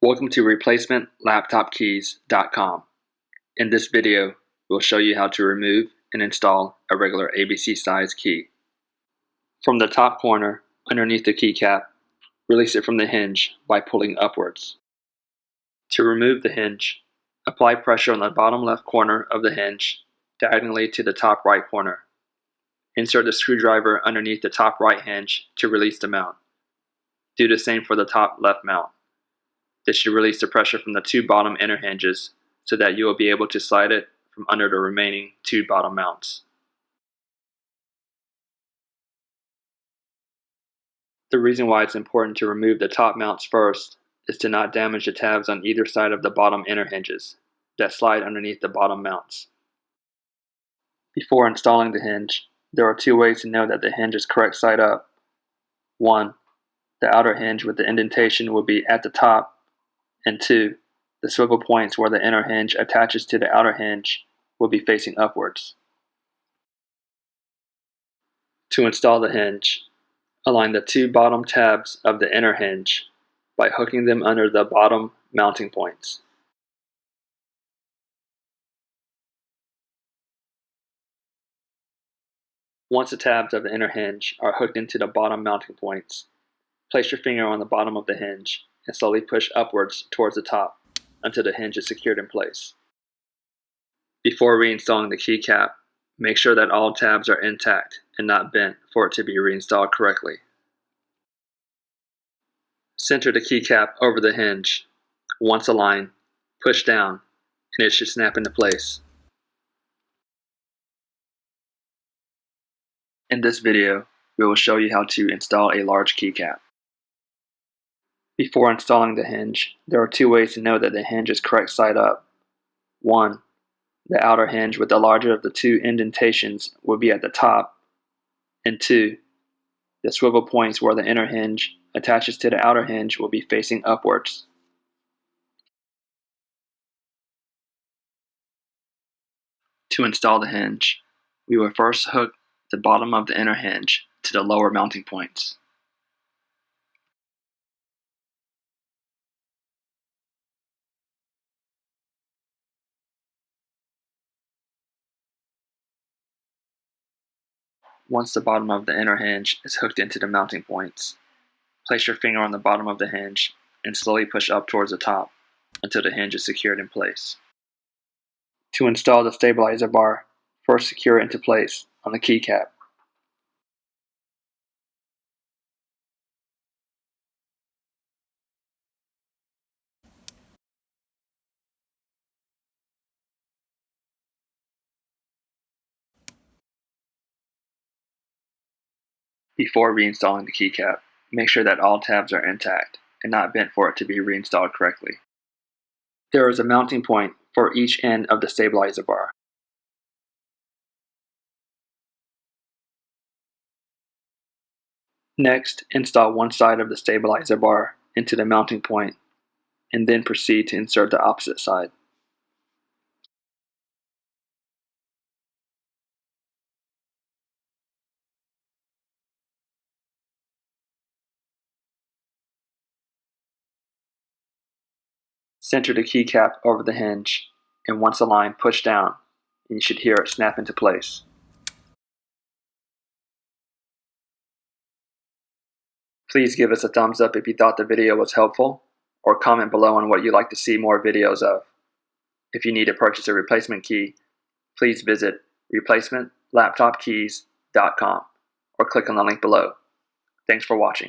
Welcome to replacementlaptopkeys.com. In this video, we'll show you how to remove and install a regular ABC size key. From the top corner, underneath the keycap, release it from the hinge by pulling upwards. To remove the hinge, apply pressure on the bottom left corner of the hinge, diagonally to the top right corner. Insert the screwdriver underneath the top right hinge to release the mount. Do the same for the top left mount. This should release the pressure from the two bottom inner hinges so that you will be able to slide it from under the remaining two bottom mounts. The reason why it's important to remove the top mounts first is to not damage the tabs on either side of the bottom inner hinges that slide underneath the bottom mounts. Before installing the hinge, there are two ways to know that the hinge is correct side up. 1. The outer hinge with the indentation will be at the top, and 2. The swivel points where the inner hinge attaches to the outer hinge will be facing upwards. To install the hinge, align the two bottom tabs of the inner hinge by hooking them under the bottom mounting points. Once the tabs of the inner hinge are hooked into the bottom mounting points, place your finger on the bottom of the hinge and slowly push upwards towards the top until the hinge is secured in place. Before reinstalling the keycap, make sure that all tabs are intact and not bent for it to be reinstalled correctly. Center the keycap over the hinge. Once aligned, push down and it should snap into place. In this video, we will show you how to install a large keycap. Before installing the hinge, there are two ways to know that the hinge is correct side up. 1. The outer hinge with the larger of the two indentations will be at the top, and 2. The swivel points where the inner hinge attaches to the outer hinge will be facing upwards. To install the hinge, we will first hook the bottom of the inner hinge to the lower mounting points. Once the bottom of the inner hinge is hooked into the mounting points, place your finger on the bottom of the hinge and slowly push up towards the top until the hinge is secured in place. To install the stabilizer bar, first secure it into place on the keycap. Before reinstalling the keycap, make sure that all tabs are intact and not bent for it to be reinstalled correctly. There is a mounting point for each end of the stabilizer bar. Next, install one side of the stabilizer bar into the mounting point, and then proceed to insert the opposite side. Center the keycap over the hinge, and once aligned, push down, and you should hear it snap into place. Please give us a thumbs up if you thought the video was helpful, or comment below on what you'd like to see more videos of. If you need to purchase a replacement key, please visit replacementlaptopkeys.com or click on the link below. Thanks for watching.